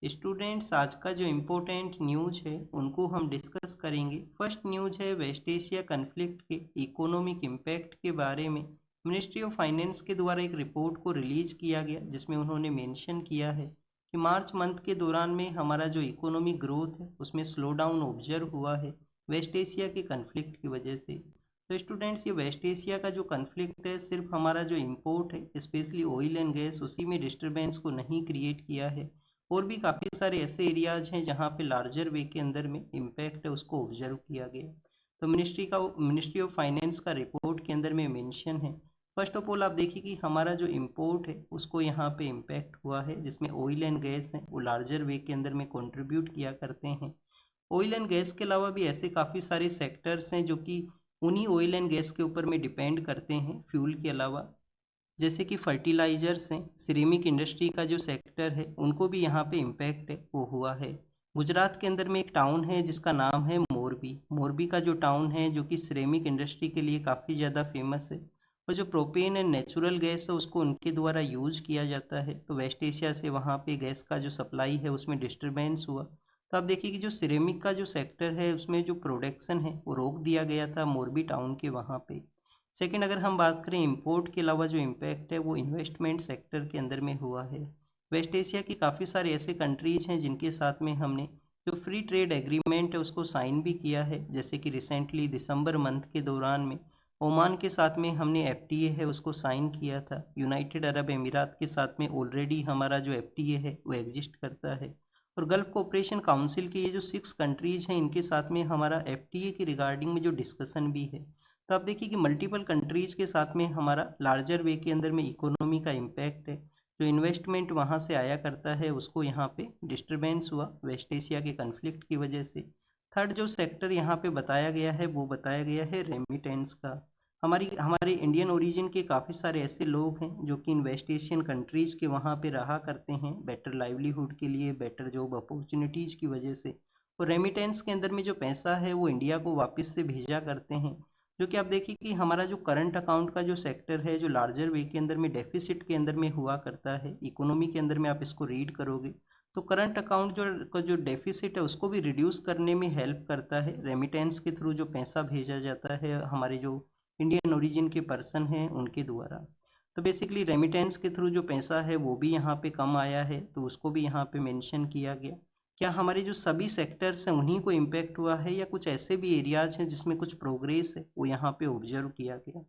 Students, आज का जो इम्पोर्टेंट न्यूज है उनको हम डिस्कस करेंगे। फर्स्ट न्यूज है वेस्ट एशिया कन्फ्लिक्ट के इकोनॉमिक इम्पैक्ट के बारे में। मिनिस्ट्री ऑफ फाइनेंस के द्वारा एक रिपोर्ट को रिलीज किया गया जिसमें उन्होंने मेंशन किया है कि मार्च मंथ के दौरान में हमारा जो इकोनॉमिक ग्रोथ है उसमें स्लो डाउन ऑब्जर्व हुआ है वेस्ट एशिया के कन्फ्लिक्ट की वजह से। तो स्टूडेंट्स, ये वेस्ट एशिया का जो कन्फ्लिक्ट है सिर्फ हमारा जो इम्पोर्ट है स्पेशली ऑयल एंड गैस उसी में डिस्टर्बेंस को नहीं क्रिएट किया है, और भी काफ़ी सारे ऐसे एरियाज हैं जहाँ पे लार्जर वे के अंदर में इम्पैक्ट है उसको ऑब्जर्व किया गया। तो मिनिस्ट्री ऑफ फाइनेंस का रिपोर्ट के अंदर में मेंशन है। फर्स्ट ऑफ ऑल आप देखिए कि हमारा जो इम्पोर्ट है उसको यहाँ पे इम्पैक्ट हुआ है, जिसमें ऑयल एंड गैस है वो लार्जर वे के अंदर में कंट्रीब्यूट किया करते हैं। ऑयल एंड गैस के अलावा भी ऐसे काफ़ी सारे सेक्टर्स हैं जो कि उन्हीं ऑयल एंड गैस के ऊपर में डिपेंड करते हैं फ्यूल के अलावा, जैसे कि फर्टिलाइजर्स हैं, सिरेमिक इंडस्ट्री का जो सेक्टर है उनको भी यहाँ पे इम्पैक्ट है वो हुआ है। गुजरात के अंदर में एक टाउन है जिसका नाम है मोरबी। मोरबी का जो टाउन है जो कि सिरेमिक इंडस्ट्री के लिए काफ़ी ज़्यादा फेमस है, और जो प्रोपेन एंड नेचुरल गैस है उसको उनके द्वारा यूज किया जाता है। तो वेस्ट एशिया से वहाँ पे गैस का जो सप्लाई है उसमें डिस्टरबेंस हुआ। तो आप देखिए कि जो सिरेमिक का जो सेक्टर है उसमें जो प्रोडक्शन है वो रोक दिया गया था मोरबी टाउन के वहाँ पे। सेकंड, अगर हम बात करें इंपोर्ट के अलावा जो इम्पैक्ट है वो इन्वेस्टमेंट सेक्टर के अंदर में हुआ है। वेस्ट एशिया की काफ़ी सारे ऐसे कंट्रीज हैं जिनके साथ में हमने जो फ्री ट्रेड एग्रीमेंट है उसको साइन भी किया है, जैसे कि रिसेंटली दिसंबर मंथ के दौरान में ओमान के साथ में हमने एफटीए है उसको साइन किया था। यूनाइटेड अरब अमीरात के साथ में ऑलरेडी हमारा जो एफटीए है वो एग्जिस्ट करता है। और गल्फ कोऑपरेशन काउंसिल के ये जो 6 कंट्रीज हैं इनके साथ में हमारा एफटीए के रिगार्डिंग में जो डिस्कशन भी है। तो आप देखिए कि मल्टीपल कंट्रीज के साथ में हमारा लार्जर वे के अंदर में इकोनॉमी का इम्पैक्ट है, जो इन्वेस्टमेंट वहाँ से आया करता है उसको यहाँ पे डिस्टरबेंस हुआ वेस्ट एशिया के कन्फ्लिक्ट की वजह से। थर्ड जो सेक्टर यहाँ पे बताया गया है वो बताया गया है रेमिटेंस का। हमारी हमारे इंडियन ओरिजिन के काफ़ी सारे ऐसे लोग हैं जो कि इन वेस्ट एशियन कंट्रीज़ के वहाँ पे रहा करते हैं बेटर लाइवलीहुड के लिए, बेटर जॉब अपॉर्चुनिटीज़ की वजह से। और रेमिटेंस के अंदर में जो पैसा है वो इंडिया को वापस से भेजा करते हैं, जो कि आप देखिए कि हमारा जो करंट अकाउंट का जो सेक्टर है जो लार्जर वे के अंदर में डेफिसिट के अंदर में हुआ करता है, इकोनॉमी के अंदर में आप इसको रीड करोगे तो करंट अकाउंट जो डेफिसिट है उसको भी रिड्यूस करने में हेल्प करता है। रेमिटेंस के थ्रू जो पैसा भेजा जाता है हमारे जो इंडियन ओरिजिन के पर्सन हैं उनके द्वारा। तो बेसिकली रेमिटेंस के थ्रू जो पैसा है वो भी यहाँ पे कम आया है, तो उसको भी यहाँ पे मेंशन किया गया। क्या हमारे जो सभी सेक्टर्स हैं उन्हीं को इम्पैक्ट हुआ है या कुछ ऐसे भी एरियाज हैं जिसमें कुछ प्रोग्रेस है वो यहाँ पे ऑब्जर्व किया गया।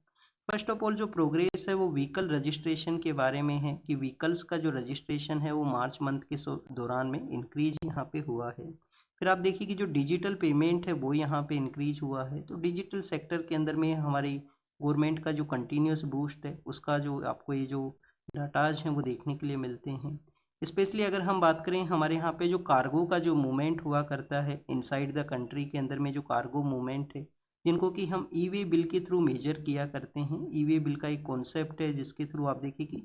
फर्स्ट ऑफ ऑल जो प्रोग्रेस है वो व्हीकल रजिस्ट्रेशन के बारे में है कि व्हीकल्स का जो रजिस्ट्रेशन है वो मार्च मंथ के दौरान में इंक्रीज यहाँ पे हुआ है। फिर आप देखिए कि जो डिजिटल पेमेंट है वो यहाँ पे इंक्रीज हुआ है। तो डिजिटल सेक्टर के अंदर में हमारी गवर्नमेंट का जो कंटिन्यूस बूस्ट है उसका जो आपको ये जो डाटाज हैं वो देखने के लिए मिलते हैं। स्पेशली अगर हम बात करें हमारे यहाँ पे जो कार्गो का जो मूवमेंट हुआ करता है इनसाइड द कंट्री के अंदर में, जो कार्गो मूवमेंट है जिनको कि हम ई वे बिल के थ्रू मेजर किया करते हैं। ई वे बिल का एक कॉन्सेप्ट है जिसके थ्रू आप देखिए कि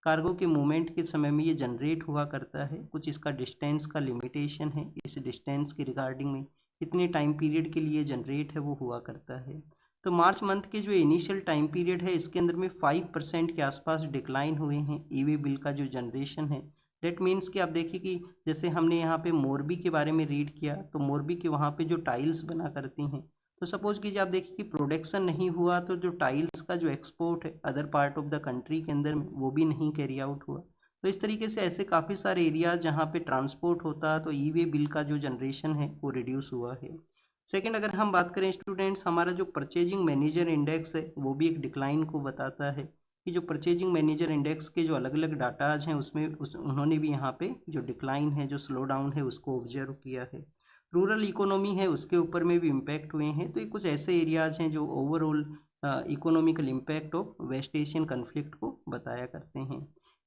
कार्गो के मूवमेंट के समय में ये जनरेट हुआ करता है। कुछ इसका डिस्टेंस का लिमिटेशन है, इस डिस्टेंस के रिगार्डिंग में कितने टाइम पीरियड के लिए जनरेट है वो हुआ करता है। तो मार्च मंथ के जो इनिशियल टाइम पीरियड है इसके अंदर में 5% के आसपास डिक्लाइन हुए हैं ई वे बिल का जो जनरेशन है। डेट मीन्स कि आप देखिए कि जैसे हमने यहाँ पे मोरबी के बारे में रीड किया तो मोरबी के वहाँ पे जो टाइल्स बना करती हैं, तो सपोज कीजिए आप देखिए कि प्रोडक्शन नहीं हुआ तो जो टाइल्स का जो एक्सपोर्ट है other part of the country के अंदर में वो भी नहीं कैरी आउट हुआ। तो इस तरीके से ऐसे काफ़ी सारे एरियाज जहाँ पे ट्रांसपोर्ट होता है तो ई वे बिल का जो जनरेशन है वो रिड्यूस हुआ है। सेकेंड, अगर हम बात करें स्टूडेंट्स, हमारा जो परचेजिंग मैनेजर इंडेक्स है वो भी एक डिक्लाइन को बताता है कि जो परचेजिंग मैनेजर इंडेक्स के जो अलग अलग डाटाज हैं उसमें उन्होंने भी यहाँ पे जो डिक्लाइन है जो स्लो डाउन है उसको ऑब्जर्व किया है। रूरल इकोनॉमी है उसके ऊपर में भी इम्पैक्ट हुए हैं। तो ये कुछ ऐसे एरियाज हैं जो overall economical impact of West Asian conflict को बताया करते हैं।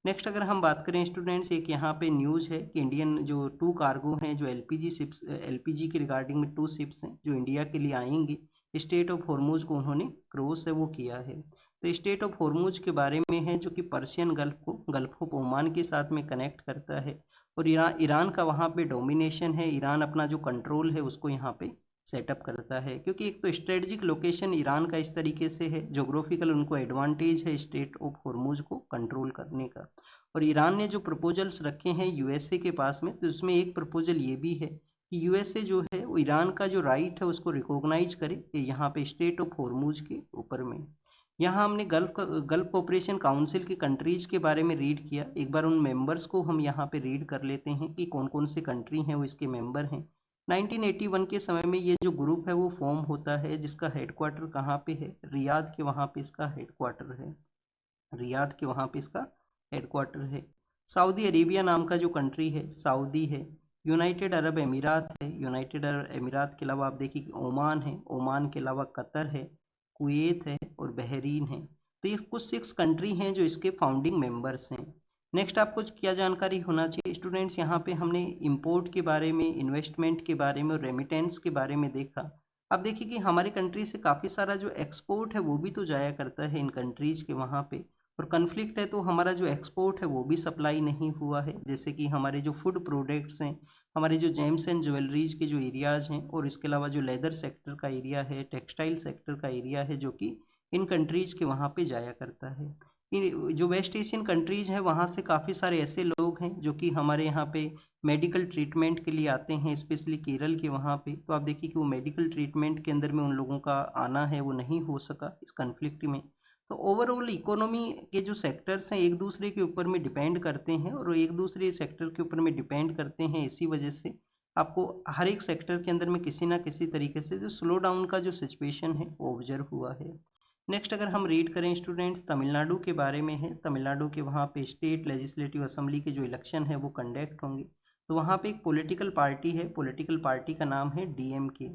नेक्स्ट अगर हम बात करें स्टूडेंट्स, एक यहाँ पे न्यूज़ है कि इंडियन जो 2 कार्गो हैं जो एलपीजी शिप्स, एलपीजी के रिगार्डिंग में 2 शिप्स हैं जो इंडिया के लिए आएंगी, स्टेट ऑफ हॉर्मुज को उन्होंने क्रॉस है वो किया है। तो स्टेट ऑफ हॉर्मुज के बारे में है जो कि पर्शियन गल्फ ऑफ ओमान के साथ में कनेक्ट करता है, और ईरान का वहाँ पे डोमिनेशन है। ईरान अपना जो कंट्रोल है उसको यहाँ पे सेटअप करता है, क्योंकि एक तो स्ट्रेटजिक लोकेशन ईरान का इस तरीके से है, जोग्राफिकल उनको एडवांटेज है स्टेट ऑफ हॉर्मुज को कंट्रोल करने का। और ईरान ने जो प्रपोजल्स रखे हैं यूएसए के पास में, तो उसमें एक प्रपोजल ये भी है कि यूएसए जो है वो ईरान का जो राइट है उसको रिकॉग्नाइज करे कि यहाँ पे स्टेट ऑफ हॉर्मुज के ऊपर में। यहाँ हमने गल्फ कोऑपरेशन काउंसिल की कंट्रीज के बारे में रीड किया। एक बार उन मेंबर्स को हम यहाँ पे रीड कर लेते हैं कि कौन कौन से कंट्री हैं वो इसके मेंबर हैं। 1981 के समय में ये जो ग्रुप है वो फॉर्म होता है, जिसका हेडक्वार्टर कहाँ पे है, रियाद के वहाँ पे इसका हेडक्वार्टर है। रियाद के वहाँ पे इसका हेडक्वार्टर है। सऊदी अरेबिया नाम का जो कंट्री है, सऊदी है। यूनाइटेड अरब अमीरात है। यूनाइटेड अरब अमीरात के अलावा आप देखिए कि ओमान है। ओमान के अलावा कतर है, कुवैत है और बहरीन है। तो ये कुछ 6 कंट्री हैं जो इसके फाउंडिंग मेंबर्स हैं। नेक्स्ट आपको क्या जानकारी होना चाहिए स्टूडेंट्स, यहाँ पे हमने इंपोर्ट के बारे में, इन्वेस्टमेंट के बारे में और रेमिटेंस के बारे में देखा। अब देखिए कि हमारे कंट्री से काफ़ी सारा जो एक्सपोर्ट है वो भी तो जाया करता है इन कंट्रीज़ के वहाँ पे, और कन्फ्लिक्ट है तो हमारा जो एक्सपोर्ट है वो भी सप्लाई नहीं हुआ है। जैसे कि हमारे जो फूड प्रोडक्ट्स हैं, हमारे जो जेम्स एंड ज्वेलरीज के जो एरियाज़ हैं, और इसके अलावा जो लेदर सेक्टर का एरिया है, टेक्सटाइल सेक्टर का एरिया है, जो कि इन कंट्रीज़ के वहाँ पे जाया करता है। जो वेस्ट एशियन कंट्रीज़ हैं वहाँ से काफ़ी सारे ऐसे लोग हैं जो कि हमारे यहाँ पे मेडिकल ट्रीटमेंट के लिए आते हैं, स्पेशली केरल के वहाँ पे। तो आप देखिए कि वो मेडिकल ट्रीटमेंट के अंदर में उन लोगों का आना है वो नहीं हो सका इस कन्फ्लिक्ट में। तो ओवरऑल इकोनॉमी के जो सेक्टर्स हैं एक दूसरे के ऊपर में डिपेंड करते हैं, और एक दूसरे सेक्टर के ऊपर में डिपेंड करते हैं। इसी वजह से आपको हर एक सेक्टर के अंदर में किसी ना किसी तरीके से जो स्लो डाउन का जो सिचुएशन है वो ऑब्जर्व हुआ है। नेक्स्ट अगर हम रीड करें स्टूडेंट्स, तमिलनाडु के बारे में है। तमिलनाडु के वहाँ पे स्टेट लेजिस्लेटिव असेंबली के जो इलेक्शन है वो कंडक्ट होंगे। तो वहाँ पे एक पॉलिटिकल पार्टी है, पॉलिटिकल पार्टी का नाम है डीएमके।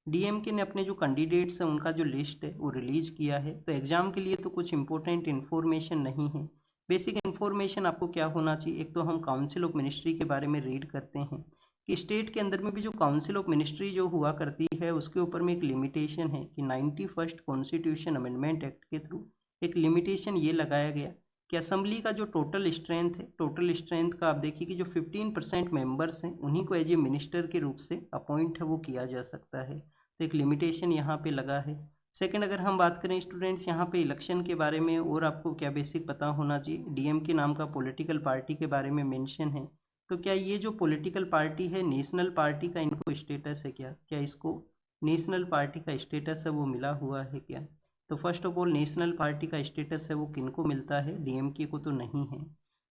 डीएमके ने अपने जो कैंडिडेट्स हैं उनका जो लिस्ट है वो रिलीज किया है। तो एग्जाम के लिए तो कुछ इंपॉर्टेंट इन्फॉर्मेशन नहीं है। बेसिक इन्फॉर्मेशन आपको क्या होना चाहिए, एक तो हम काउंसिल ऑफ मिनिस्ट्री के बारे में रीड करते हैं कि स्टेट के अंदर में भी जो काउंसिल ऑफ मिनिस्ट्री जो हुआ करती है उसके ऊपर में एक लिमिटेशन है कि 91st कॉन्स्टिट्यूशन अमेंडमेंट एक्ट के थ्रू एक लिमिटेशन ये लगाया गया कि असेंबली का जो टोटल स्ट्रेंथ है, टोटल स्ट्रेंथ का आप देखिए कि जो 15% मेंबर्स हैं उन्हीं को एज ए मिनिस्टर के रूप से अपॉइंट है वो किया जा सकता है। तो एक लिमिटेशन यहाँ पे लगा है। सेकंड अगर हम बात करें स्टूडेंट्स यहाँ पे इलेक्शन के बारे में, और आपको क्या बेसिक पता होना चाहिए, डीएमके नाम का पॉलिटिकल पार्टी के बारे में मेंशन है। तो क्या ये जो पॉलिटिकल पार्टी है नेशनल पार्टी का इनको स्टेटस है क्या, क्या इसको नेशनल पार्टी का स्टेटस है वो मिला हुआ है क्या? तो first of all national party का स्टेटस है वो किनको मिलता है, डीएमके को तो नहीं है।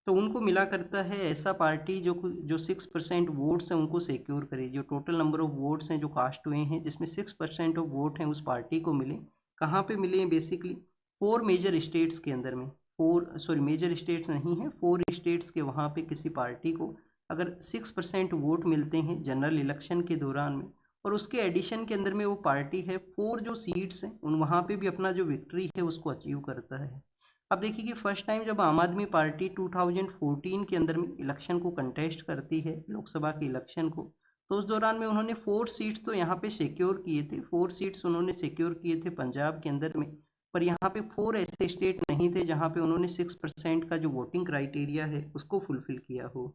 तो उनको मिला करता है ऐसा पार्टी जो 6% वोट्स हैं उनको सिक्योर करे। जो टोटल नंबर ऑफ वोट्स हैं जो कास्ट हुए हैं जिसमें 6% ऑफ वोट हैं उस पार्टी को मिले। कहाँ पे मिले हैं बेसिकली, 4 मेजर स्टेट्स के अंदर में। मेजर स्टेट्स नहीं है, 4 स्टेट्स के वहाँ पे किसी पार्टी को अगर 6% वोट मिलते हैं जनरल इलेक्शन के दौरान में, और उसके एडिशन के अंदर में वो पार्टी है 4 जो सीट्स हैं उन वहाँ पे भी अपना जो विक्ट्री है उसको अचीव करता है। अब देखिए कि फर्स्ट टाइम जब आम आदमी पार्टी 2014 के अंदर में इलेक्शन को कंटेस्ट करती है, लोकसभा के इलेक्शन को, तो उस दौरान में उन्होंने 4 सीट्स तो यहाँ पे सिक्योर किए थे। 4 सीट्स उन्होंने सिक्योर किए थे पंजाब के अंदर में, पर यहाँ पे 4 ऐसे स्टेट नहीं थे जहाँ पे उन्होंने 6% का जो वोटिंग क्राइटेरिया है उसको फुलफिल किया हो।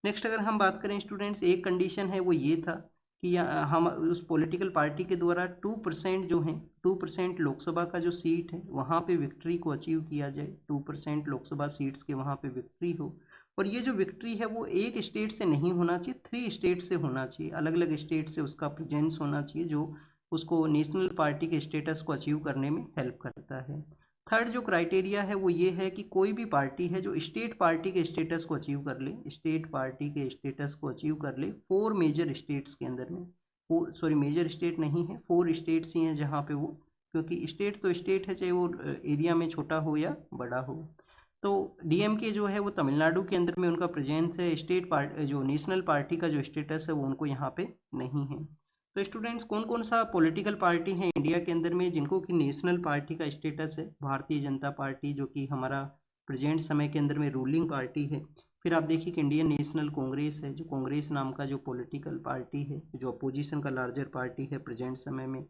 नेक्स्ट अगर हम बात करें स्टूडेंट्स, एक कंडीशन है वो ये था कि हम उस पॉलिटिकल पार्टी के द्वारा 2% जो है 2% लोकसभा का जो सीट है वहाँ पे विक्ट्री को अचीव किया जाए। 2% लोकसभा सीट्स के वहाँ पे विक्ट्री हो, और ये जो विक्ट्री है वो एक स्टेट से नहीं होना चाहिए, 3 स्टेट से होना चाहिए। अलग अलग स्टेट से उसका प्रेजेंस होना चाहिए जो उसको नेशनल पार्टी के स्टेटस को अचीव करने में हेल्प करता है। थर्ड जो क्राइटेरिया है वो ये है कि कोई भी पार्टी है जो स्टेट पार्टी के स्टेटस को अचीव कर ले, स्टेट पार्टी के स्टेटस को अचीव कर ले 4 मेजर स्टेट्स के अंदर में। मेजर स्टेट नहीं है, 4 स्टेट्स ही हैं जहाँ पे वो, क्योंकि स्टेट तो स्टेट है चाहे वो एरिया में छोटा हो या बड़ा हो। तो डीएमके जो है वो तमिलनाडु के अंदर में उनका प्रेजेंस है, स्टेट पार्टी जो नेशनल पार्टी का जो स्टेटस है वो उनको यहाँ पे नहीं है। तो स्टूडेंट्स कौन कौन सा पॉलिटिकल पार्टी है इंडिया के अंदर में जिनको कि नेशनल पार्टी का स्टेटस है, भारतीय जनता पार्टी जो कि हमारा प्रेजेंट समय के अंदर में रूलिंग पार्टी है। फिर आप देखिए कि इंडियन नेशनल कांग्रेस है, जो कांग्रेस नाम का जो पॉलिटिकल पार्टी है जो अपोजिशन का लार्जर पार्टी है प्रेजेंट समय में।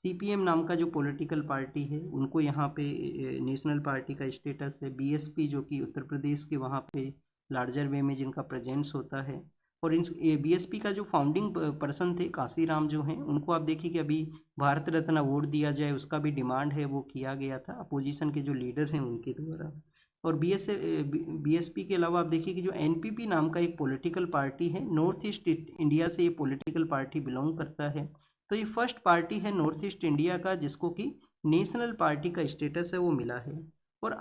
सीपीएम नाम का जो पॉलिटिकल पार्टी है उनको यहाँ पे नेशनल पार्टी का स्टेटस है। बीएसपी जो कि उत्तर प्रदेश के वहाँ पे लार्जर वे में जिनका प्रेजेंस होता है। और इन बीएसपी का जो फाउंडिंग पर्सन थे काशीराम जो हैं उनको आप देखिए कि अभी भारत रत्न अवार्ड दिया जाए उसका भी डिमांड है वो किया गया था अपोजिशन के जो लीडर हैं उनके द्वारा। और बीएसपी के अलावा आप देखिए कि जो एनपीपी नाम का एक पॉलिटिकल पार्टी है, नॉर्थ ईस्ट इंडिया से ये पॉलिटिकल पार्टी बिलोंग करता है। तो ये फर्स्ट पार्टी है नॉर्थ ईस्ट इंडिया का जिसको कि नेशनल पार्टी का स्टेटस है वो मिला है। और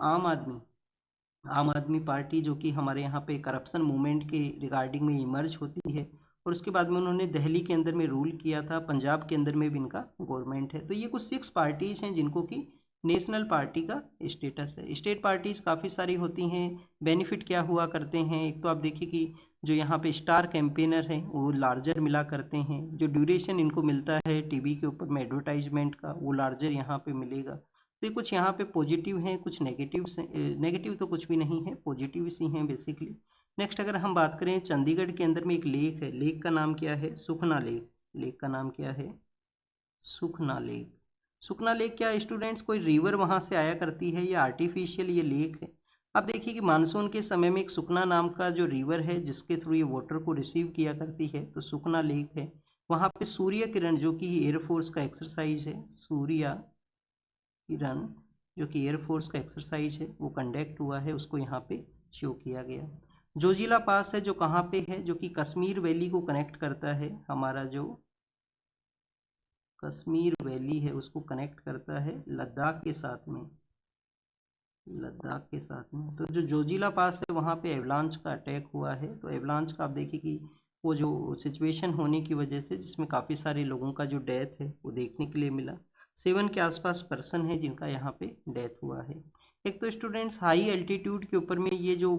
आम आदमी पार्टी जो कि हमारे यहाँ पे करप्शन मूवमेंट के रिगार्डिंग में इमर्ज होती है, और उसके बाद में उन्होंने दिल्ली के अंदर में रूल किया था, पंजाब के अंदर में भी इनका गवर्नमेंट है। तो ये कुछ 6 पार्टीज हैं जिनको कि नेशनल पार्टी का स्टेटस है। स्टेट पार्टीज काफ़ी सारी होती हैं। बेनिफिट क्या हुआ करते हैं, एक तो आप देखिए कि जो यहाँ पे स्टार कैंपेनर है वो लार्जर मिला करते हैं, जो ड्यूरेशन इनको मिलता है टीवी के ऊपर में एडवर्टाइजमेंट का वो लार्जर यहाँ पे मिलेगा। तो ये कुछ यहाँ पे पॉजिटिव हैं, कुछ नेगेटिव से नेगेटिव तो कुछ भी नहीं है, पॉजिटिव सी हैं बेसिकली। नेक्स्ट अगर हम बात करें, चंडीगढ़ के अंदर में एक लेक है, लेक का नाम क्या है, सुखना लेक। लेक का नाम क्या है, सुखना लेक। सुखना लेक क्या स्टूडेंट्स, कोई रिवर वहाँ से आया करती है या आर्टिफिशियल ये लेक है? अब देखिए कि मानसून के समय में एक सुखना नाम का जो रिवर है जिसके थ्रू ये वाटर को रिसीव किया करती है, तो सुखना लेक है। वहाँ पे सूर्य किरण जो कि एयरफोर्स का एक्सरसाइज है, सूर्य किरण जो कि एयरफोर्स का एक्सरसाइज है वो कंडक्ट हुआ है, उसको यहाँ पे शो किया गया। जोजिला पास है जो कहाँ पे है, जो कि कश्मीर वैली को कनेक्ट करता है, हमारा जो कश्मीर वैली है उसको कनेक्ट करता है लद्दाख के साथ में, लद्दाख के साथ में। तो जो जोजिला पास है वहाँ पे एवलांच का अटैक हुआ है, तो एवलांच का आप देखिए कि वो जो सिचुएशन होने की वजह से जिसमें काफ़ी सारे लोगों का जो डेथ है वो देखने के लिए मिला। 7 के आसपास पर्सन है जिनका यहाँ पे डेथ हुआ है। एक तो स्टूडेंट्स हाई एल्टीट्यूड के ऊपर में ये जो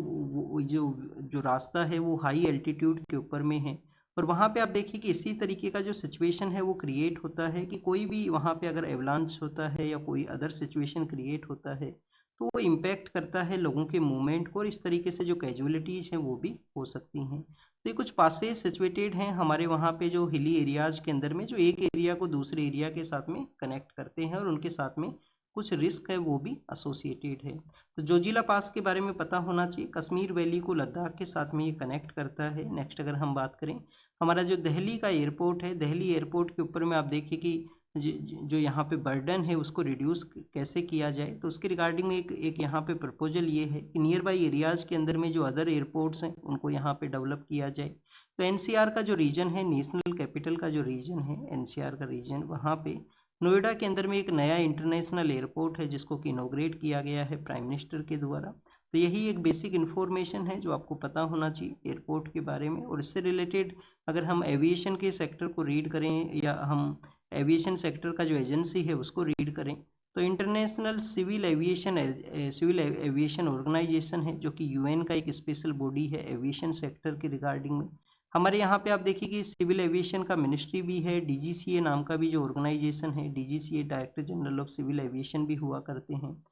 रास्ता है वो हाई एल्टीट्यूड के ऊपर में है, और वहाँ पे आप देखिए कि इसी तरीके का जो सिचुएशन है वो क्रिएट होता है कि कोई भी वहाँ पे अगर एवलांच होता है या कोई अदर सिचुएशन क्रिएट होता है तो वो इम्पैक्ट करता है लोगों के मूवमेंट को, और इस तरीके से जो कैजुअलिटीज़ हैं वो भी हो सकती हैं। तो ये कुछ पासेज सिचुएटेड हैं हमारे वहाँ पे जो हिली एरियाज़ के अंदर में, जो एक एरिया को दूसरे एरिया के साथ में कनेक्ट करते हैं, और उनके साथ में कुछ रिस्क है वो भी एसोसिएटेड है। तो जोजिला पास के बारे में पता होना चाहिए, कश्मीर वैली को लद्दाख के साथ में ये कनेक्ट करता है। नेक्स्ट अगर हम बात करें, हमारा जो दिल्ली का एयरपोर्ट है, दिल्ली एयरपोर्ट के ऊपर में आप देखिए कि जो यहाँ पे बर्डन है उसको रिड्यूस कैसे किया जाए, तो उसके रिगार्डिंग में एक यहाँ पे प्रपोजल ये है कि नियर बाई एरियाज़ के अंदर में जो अदर एयरपोर्ट्स हैं उनको यहाँ पे डेवलप किया जाए। तो एनसीआर का जो रीजन है, नेशनल कैपिटल का जो रीजन है एनसीआर का रीजन, वहाँ पे नोएडा के अंदर में एक नया इंटरनेशनल एयरपोर्ट है जिसको कि इनॉग्रेट किया गया है प्राइम मिनिस्टर के द्वारा। तो यही एक बेसिक इन्फॉर्मेशन है जो आपको पता होना चाहिए एयरपोर्ट के बारे में। और इससे रिलेटेड अगर हम एविएशन के सेक्टर को रीड करें या हम एविएशन सेक्टर का जो एजेंसी है उसको रीड करें, तो इंटरनेशनल सिविल एविएशन ऑर्गेनाइजेशन है जो कि यूएन का एक स्पेशल बॉडी है एविएशन सेक्टर के रिगार्डिंग में। हमारे यहाँ पे आप देखिए कि सिविल एविएशन का मिनिस्ट्री भी है, डीजीसीए नाम का भी जो ऑर्गेनाइजेशन है, DGCA director general of civil aviation भी हुआ करते हैं।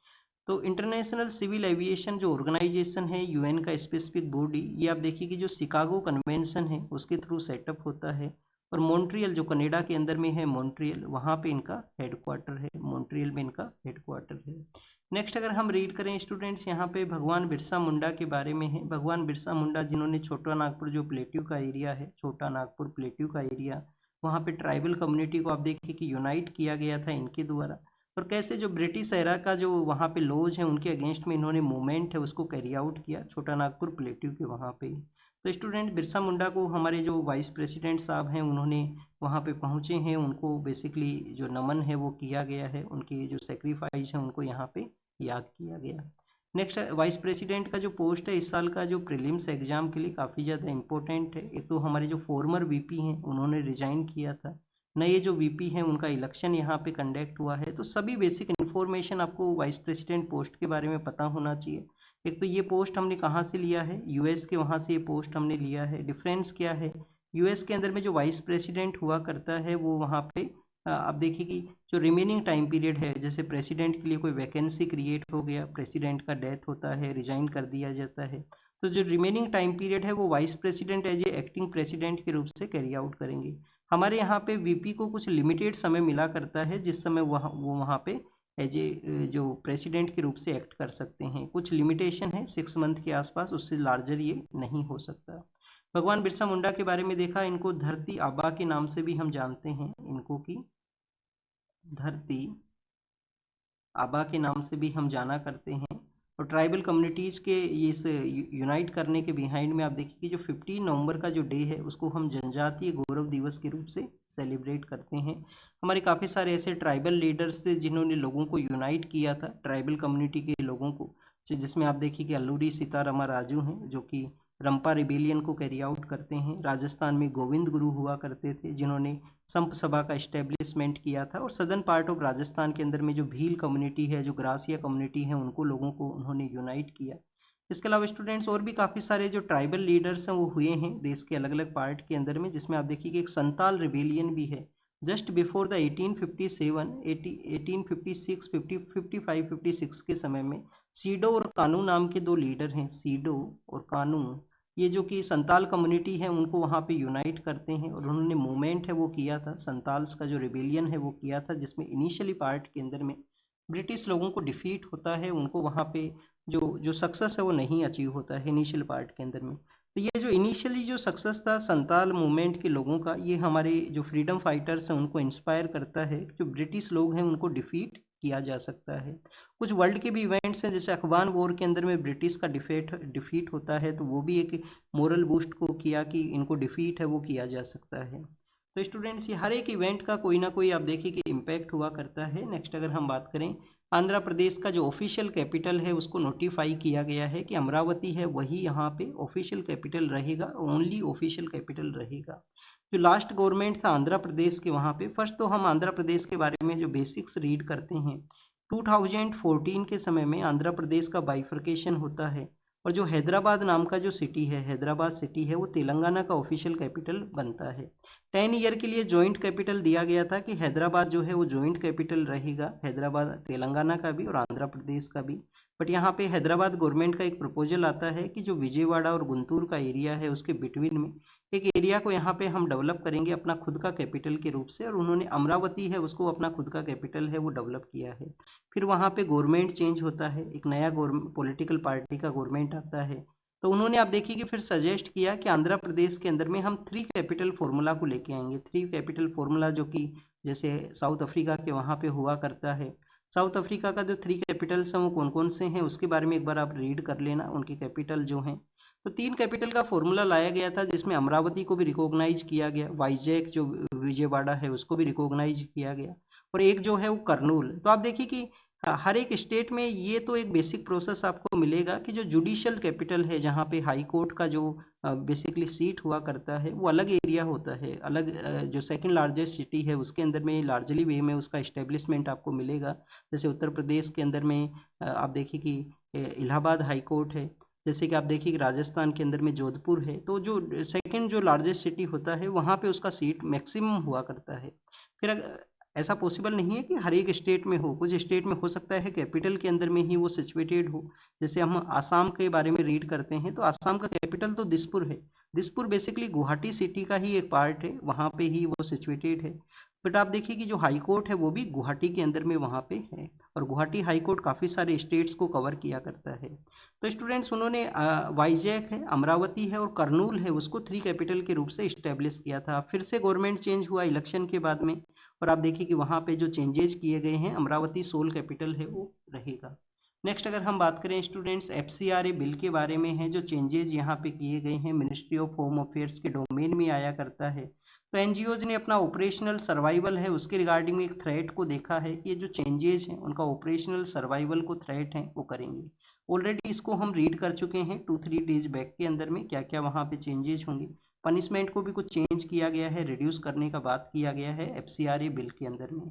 तो इंटरनेशनल सिविल एविएशन जो ऑर्गेनाइजेशन है यूएन का स्पेसिफिक बॉडी, ये आप देखिए कि जो शिकागो कन्वेंशन है उसके थ्रू सेटअप होता है, और मॉन्ट्रियल जो कनाडा के अंदर में है, मॉन्ट्रियल वहाँ पे इनका हेडक्वार्टर है, मॉन्ट्रियल में इनका हेडक्वार्टर है। नेक्स्ट अगर हम रीड करें स्टूडेंट्स, यहाँ पे भगवान बिरसा मुंडा के बारे में है। भगवान बिरसा मुंडा जिन्होंने छोटा नागपुर जो प्लेट्यू का एरिया है, छोटा नागपुर प्लेट्यू का एरिया, वहाँ पे ट्राइबल कम्युनिटी को आप देखिए कि यूनाइट किया गया था इनके द्वारा, और कैसे जो ब्रिटिश एरा का जो वहाँ पे लॉज है उनके अगेंस्ट में इन्होंने मूवमेंट है उसको कैरी आउट किया छोटा नागपुर प्लेट्यू के वहाँ पे। तो स्टूडेंट बिरसा मुंडा को हमारे जो वाइस प्रेसिडेंट साहब हैं उन्होंने वहाँ पे पहुँचे हैं, उनको बेसिकली जो नमन है वो किया गया है, उनकी जो सेक्रीफाइस है उनको यहाँ पे याद किया गया। नेक्स्ट वाइस प्रेसिडेंट का जो पोस्ट है इस साल का जो प्रीलिम्स एग्जाम के लिए काफ़ी ज़्यादा इंपॉर्टेंट है। एक तो हमारे जो फॉर्मर वीपी हैं उन्होंने रिजाइन किया था, नए जो वीपी हैं उनका इलेक्शन यहाँ पे कंडक्ट हुआ है। तो सभी बेसिक इन्फॉर्मेशन आपको वाइस प्रेसिडेंट पोस्ट के बारे में पता होना चाहिए। एक तो ये पोस्ट हमने कहाँ से लिया है, यूएस के वहाँ से ये पोस्ट हमने लिया है। डिफरेंस क्या है, यूएस के अंदर में जो वाइस प्रेसिडेंट हुआ करता है वो वहाँ पे आप देखिए कि जो रिमेनिंग टाइम पीरियड है, जैसे प्रेसिडेंट के लिए कोई वैकेंसी क्रिएट हो गया, प्रेसिडेंट का डेथ होता है, रिजाइन कर दिया जाता है, तो जो रिमेनिंग टाइम पीरियड है वो vice president as a acting president के रूप से कैरी आउट करेंगे। हमारे यहाँ पे वीपी को कुछ लिमिटेड समय मिला करता है जिस समय वहाँ पे एज ए जो प्रेसिडेंट के रूप से एक्ट कर सकते हैं। कुछ लिमिटेशन है 6 मंथ के आसपास, उससे लार्जर ये नहीं हो सकता। भगवान बिरसा मुंडा के बारे में देखा, इनको धरती आबा के नाम से भी हम जानते हैं, इनको की धरती आबा के नाम से भी हम जाना करते हैं। और ट्राइबल कम्युनिटीज़ के ये से यूनाइट करने के बिहाइंड में आप देखिए कि जो 15 नवंबर का जो डे है उसको हम जनजातीय गौरव दिवस के रूप से सेलिब्रेट करते हैं। हमारे काफ़ी सारे ऐसे ट्राइबल लीडर्स थे जिन्होंने लोगों को यूनाइट किया था, ट्राइबल कम्युनिटी के लोगों को, जिसमें आप देखिए कि अल्लूरी सीतारामा राजू हैं जो कि रंपा रिबेलियन को कैरी आउट करते हैं। राजस्थान में गोविंद गुरु हुआ करते थे जिन्होंने संप सभा का इस्टेब्लिशमेंट किया था। और सदर्न पार्ट ऑफ राजस्थान के अंदर में जो भील कम्युनिटी है, जो ग्रासिया कम्युनिटी है, उनको लोगों को उन्होंने यूनाइट किया। इसके अलावा स्टूडेंट्स और भी काफ़ी सारे जो ट्राइबल लीडर्स हैं वो हुए हैं देश के अलग अलग पार्ट के अंदर में, जिसमें आप देखिए कि एक संताल रिबेलियन भी है जस्ट बिफोर द 1857 1856 55 56 के समय में। सीडो और कानू नाम के दो लीडर हैं, सीडो और कानू, ये जो कि संताल कम्युनिटी है उनको वहाँ पे यूनाइट करते हैं और उन्होंने मूवमेंट है वो किया था, संताल्स का जो रिबेलियन है वो किया था, जिसमें इनिशियली पार्ट के अंदर में ब्रिटिश लोगों को डिफीट होता है, उनको वहाँ पे जो जो सक्सेस है वो नहीं अचीव होता है इनिशियल पार्ट के अंदर में। तो ये जो इनिशियली जो सक्सेस था संताल मूवमेंट के लोगों का, ये हमारे जो फ्रीडम फाइटर्स हैं उनको इंस्पायर करता है कि जो ब्रिटिश लोग हैं उनको डिफीट किया जा सकता है। कुछ वर्ल्ड के भी इवेंट्स हैं, जैसे अफगान वॉर के अंदर में ब्रिटिश का डिफीट होता है, तो वो भी एक मोरल बूस्ट को किया कि इनको डिफीट है वो किया जा सकता है। तो स्टूडेंट्स ये हर एक इवेंट का कोई ना कोई आप देखिए कि इम्पैक्ट हुआ करता है। नेक्स्ट अगर हम बात करें, आंध्र प्रदेश का जो ऑफिशियल कैपिटल है उसको नोटिफाई किया गया है कि अमरावती है वही यहाँ पे ऑफिशियल कैपिटल रहेगा, ओनली ऑफिशियल कैपिटल रहेगा। जो लास्ट गवर्नमेंट था आंध्र प्रदेश के, वहाँ पे फर्स्ट तो हम आंध्र प्रदेश के बारे में जो बेसिक्स रीड करते हैं। 2014 के समय में आंध्र प्रदेश का बाइफर्केशन होता है और जो हैदराबाद नाम का जो सिटी है, हैदराबाद सिटी है, वो तेलंगाना का ऑफिशियल कैपिटल बनता है। 10 ईयर के लिए जॉइंट कैपिटल दिया गया था कि हैदराबाद जो है वो जॉइंट कैपिटल रहेगा, हैदराबाद तेलंगाना का भी और आंध्र प्रदेश का भी। बट यहाँ पे हैदराबाद गवर्नमेंट का एक प्रपोजल आता है कि जो विजयवाड़ा और गुंटूर का एरिया है उसके बिटवीन में एक एरिया को यहाँ पे हम डेवलप करेंगे अपना खुद का कैपिटल के रूप से, और उन्होंने अमरावती है उसको अपना खुद का कैपिटल है वो डेवलप किया है। फिर वहाँ पे गवर्नमेंट चेंज होता है, एक नया पॉलिटिकल पार्टी का गवर्नमेंट आता है, तो उन्होंने आप देखिए कि फिर सजेस्ट किया कि आंध्र प्रदेश के अंदर में हम 3 कैपिटल फॉर्मूला को लेके आएंगे। 3 कैपिटल फॉर्मूला जो कि जैसे साउथ अफ्रीका के वहाँ पे हुआ करता है। साउथ अफ्रीका का जो 3 कैपिटल्स हैं वो कौन कौन से हैं उसके बारे में एक बार आप रीड कर लेना, उनके कैपिटल जो हैं। तो 3 कैपिटल का फॉर्मूला लाया गया था जिसमें अमरावती को भी रिकॉग्नाइज किया गया, वाइजैक जो विजयवाड़ा है उसको भी रिकॉग्नाइज किया गया, और एक जो है वो करनूल। तो आप देखिए कि हर एक स्टेट में ये तो एक बेसिक प्रोसेस आपको मिलेगा कि जो जुडिशियल कैपिटल है जहाँ पे हाई कोर्ट का जो बेसिकली सीट हुआ करता है वो अलग एरिया होता है, अलग जो सेकंड लार्जेस्ट सिटी है उसके अंदर में लार्जली वे में उसका इस्टेब्लिशमेंट आपको मिलेगा। जैसे उत्तर प्रदेश के अंदर में आप देखिए कि इलाहाबाद हाई कोर्ट है, जैसे कि आप देखिए कि राजस्थान के अंदर में जोधपुर है। तो जो सेकंड जो लार्जेस्ट सिटी होता है वहाँ पे उसका सीट मैक्सिमम हुआ करता है। फिर ऐसा पॉसिबल नहीं है कि हर एक स्टेट में हो, कुछ स्टेट में हो सकता है कैपिटल के अंदर में ही वो सिचुएटेड हो। जैसे हम आसाम के बारे में रीड करते हैं तो आसाम का कैपिटल तो दिसपुर है, दिसपुर बेसिकली गुवाहाटी सिटी का ही एक पार्ट है, वहाँ पे ही वो सिचुएटेड है। बट आप देखिए कि जो हाई कोर्ट है वो भी गुवाहाटी के अंदर में वहाँ पे है, और गुवाहाटी हाई कोर्ट काफ़ी सारे स्टेट्स को कवर किया करता है। तो स्टूडेंट्स उन्होंने वाइजैक है, अमरावती है और करनूल है उसको 3 कैपिटल के रूप से इस्टेब्लिश किया था। फिर से गवर्नमेंट चेंज हुआ इलेक्शन के बाद में, और आप देखिए कि वहाँ पे जो चेंजेस किए गए हैं अमरावती सोल कैपिटल है वो रहेगा। नेक्स्ट अगर हम बात करें स्टूडेंट्स FCRA बिल के बारे में है, जो चेंजेस यहाँ पे किए गए हैं मिनिस्ट्री ऑफ होम अफेयर्स के डोमेन में आया करता है। तो NGOज ने अपना ऑपरेशनल सर्वाइवल है उसके रिगार्डिंग में एक थ्रेट को देखा है कि ये जो चेंजेस हैं उनका ऑपरेशनल सर्वाइवल को थ्रेट है वो करेंगे। ऑलरेडी इसको हम रीड कर चुके हैं 2-3 डेज बैक के अंदर में क्या क्या वहाँ पे चेंजेस होंगे। पनिशमेंट को भी कुछ चेंज किया गया है, रिड्यूस करने का बात किया गया है FCRA बिल के अंदर में।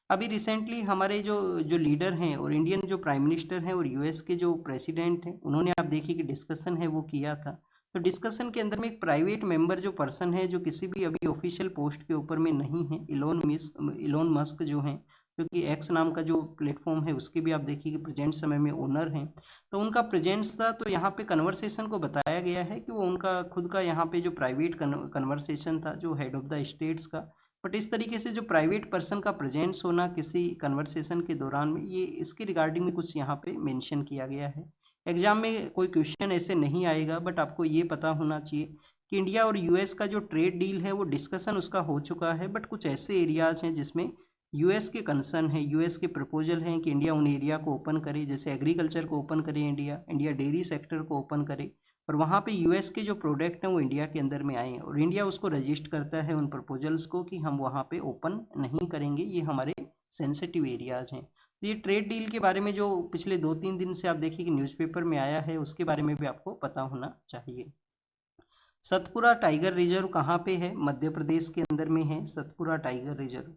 अभी रिसेंटली हमारे जो जो लीडर हैं और इंडियन जो प्राइम मिनिस्टर हैं और US के जो प्रेसिडेंट हैं उन्होंने आप देखिए कि डिस्कशन है वो किया था। तो डिस्कशन के अंदर में एक प्राइवेट मेंबर जो पर्सन है जो किसी भी अभी ऑफिशियल पोस्ट के ऊपर में नहीं है, इलोन मस्क जो हैं, क्योंकि एक्स नाम का जो प्लेटफॉर्म है उसके भी आप देखिए कि प्रेजेंट समय में ओनर हैं। तो उनका प्रेजेंस था, तो यहाँ पे कन्वर्सेशन को बताया गया है कि वो उनका खुद का यहाँ पे जो प्राइवेट कन्वर्सेशन था जो हेड ऑफ द स्टेट्स का। बट इस तरीके से जो प्राइवेट पर्सन का प्रेजेंस होना किसी कन्वर्सेशन के दौरान में, ये इसके रिगार्डिंग में कुछ यहाँ पे मेंशन किया गया है। एग्जाम में कोई क्वेश्चन ऐसे नहीं आएगा, बट आपको ये पता होना चाहिए कि इंडिया और US का जो ट्रेड डील है वो डिस्कशन उसका हो चुका है, बट कुछ ऐसे एरियाज हैं जिसमें यूएस के कंसर्न है, यूएस के प्रपोजल हैं कि इंडिया उन एरिया को ओपन करे, जैसे एग्रीकल्चर को ओपन करे, इंडिया डेयरी सेक्टर को ओपन करे, और वहाँ पे यूएस के जो प्रोडक्ट हैं वो इंडिया के अंदर में आए, और इंडिया उसको रजिस्ट करता है उन प्रपोजल्स को कि हम वहाँ पे ओपन नहीं करेंगे, ये हमारे सेंसिटिव एरियाज हैं। तो ये ट्रेड डील के बारे में जो पिछले 2-3 दिन से आप देखिए कि न्यूज़पेपर में आया है, उसके बारे में भी आपको पता होना चाहिए। सतपुरा टाइगर रिजर्व कहाँ पे है? मध्य प्रदेश के अंदर में है सतपुरा टाइगर रिजर्व।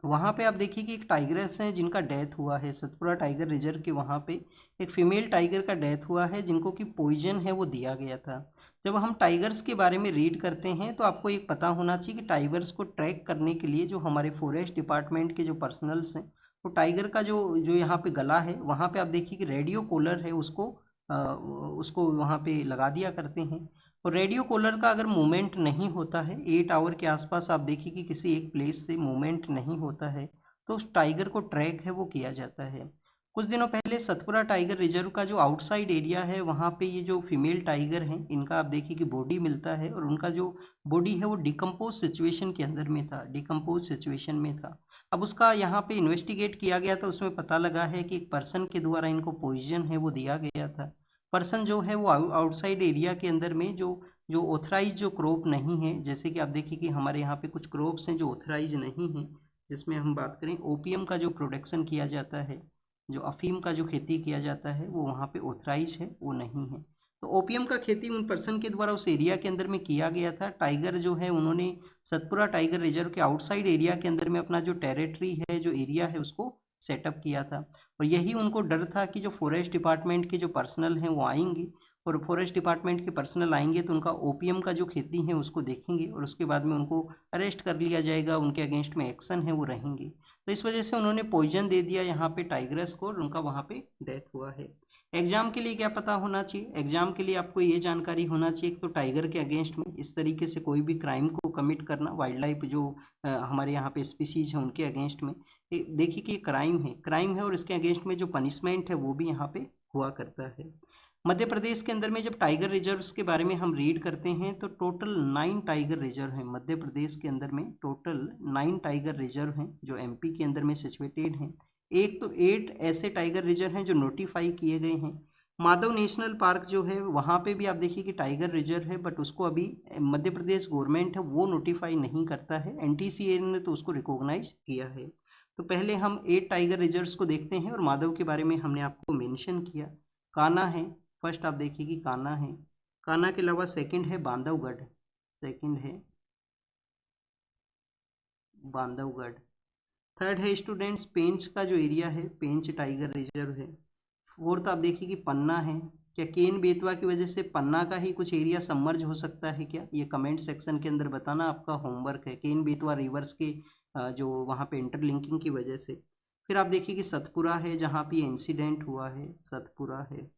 वहाँ पे आप देखिए कि एक टाइग्रेस है जिनका डेथ हुआ है सतपुरा टाइगर रिजर्व के, वहाँ पे एक फीमेल टाइगर का डेथ हुआ है जिनको कि पॉइजन है वो दिया गया था। जब हम टाइगर्स के बारे में रीड करते हैं तो आपको एक पता होना चाहिए कि टाइगर्स को ट्रैक करने के लिए जो हमारे फॉरेस्ट डिपार्टमेंट के जो पर्सनल्स हैं, वो टाइगर का जो जो यहाँ पे गला है वहाँ पे आप देखिए कि रेडियो कॉलर है उसको वहाँ पे लगा दिया करते हैं। और रेडियो कॉलर का अगर मूवमेंट नहीं होता है 8 आवर के आसपास, आप देखिए कि किसी एक प्लेस से मूवमेंट नहीं होता है, तो उस टाइगर को ट्रैक है वो किया जाता है। कुछ दिनों पहले सतपुरा टाइगर रिजर्व का जो आउटसाइड एरिया है वहाँ पे ये जो फीमेल टाइगर हैं इनका आप देखिए कि बॉडी मिलता है, और उनका जो बॉडी है वो डिकम्पोज सिचुएशन के अंदर में था, डिकम्पोज सिचुएशन में था। अब उसका यहाँ पे इन्वेस्टिगेट किया गया था, उसमें पता लगा है कि एक पर्सन के द्वारा इनको पॉइजन है वो दिया गया था। पर्सन जो है वो आउटसाइड एरिया के अंदर में जो जो ऑथराइज जो क्रॉप नहीं है, जैसे कि आप देखिए कि हमारे यहाँ पे कुछ क्रॉप्स हैं जो ऑथराइज नहीं हैं, जिसमें हम बात करें ओपीएम का जो प्रोडक्शन किया जाता है, जो अफीम का जो खेती किया जाता है वो वहाँ पे ऑथराइज है वो नहीं है। तो ओपीएम का खेती उन पर्सन के द्वारा उस एरिया के अंदर में किया गया था। टाइगर जो है उन्होंने सतपुरा टाइगर रिजर्व के आउटसाइड एरिया के अंदर में अपना जो टेरिटरी है जो एरिया है उसको सेटअप किया था, और यही उनको डर था कि जो फॉरेस्ट डिपार्टमेंट के जो पर्सनल हैं वो आएंगे, और फॉरेस्ट डिपार्टमेंट के पर्सनल आएंगे तो उनका ओपीएम का जो खेती है उसको देखेंगे, और उसके बाद में उनको अरेस्ट कर लिया जाएगा, उनके अगेंस्ट में एक्शन है वो रहेंगे। तो इस वजह से उन्होंने पॉइजन दे दिया यहाँ पे टाइग्रेस को, और उनका वहाँ पे डेथ हुआ है। एग्जाम के लिए क्या पता होना चाहिए? एग्जाम के लिए आपको ये जानकारी होना चाहिए तो टाइगर के अगेंस्ट में इस तरीके से कोई भी क्राइम को कमिट करना, वाइल्ड लाइफ जो हमारे यहाँ पे स्पीसीज है उनके अगेंस्ट में, देखिए कि क्राइम है और इसके अगेंस्ट में जो पनिशमेंट है वो भी यहाँ पे हुआ करता है। मध्य प्रदेश के अंदर में जब टाइगर रिजर्व्स के बारे में हम रीड करते हैं तो टोटल 9 टाइगर रिजर्व हैं मध्य प्रदेश के अंदर में, टोटल 9 टाइगर रिजर्व हैं जो एमपी के अंदर में सिचुएटेड हैं। एक तो 8 ऐसे टाइगर रिजर्व हैं जो नोटिफाई किए गए हैं। माधव नेशनल पार्क जो है वहाँ पे भी आप देखिए कि टाइगर रिजर्व है, बट उसको अभी मध्य प्रदेश गवर्नमेंट है वो नोटिफाई नहीं करता है, एनटीसीए ने तो उसको रिकॉग्नाइज किया है। तो पहले हम 8 टाइगर रिजर्व्स को देखते हैं, और माधव के बारे में हमने आपको मेंशन किया। कान्हा है फर्स्ट, आप देखिए कि कान्हा है, कान्हा के अलावा सेकंड है बांधवगढ़, सेकंड है बांधवगढ़। थर्ड है स्टूडेंट्स पेंच का जो एरिया है पेंच टाइगर रिजर्व है। फोर्थ आप देखिए कि पन्ना है। क्या केन बेतवा की वजह से पन्ना का ही कुछ एरिया सबमर्ज हो सकता है क्या? ये कमेंट सेक्शन के अंदर बताना, आपका होमवर्क है। केन बेतवा रिवर्स के जो वहाँ पे इंटरलिंकिंग की वजह से। फिर आप देखिए कि सतपुरा है जहाँ पे इंसिडेंट हुआ है, सतपुरा है।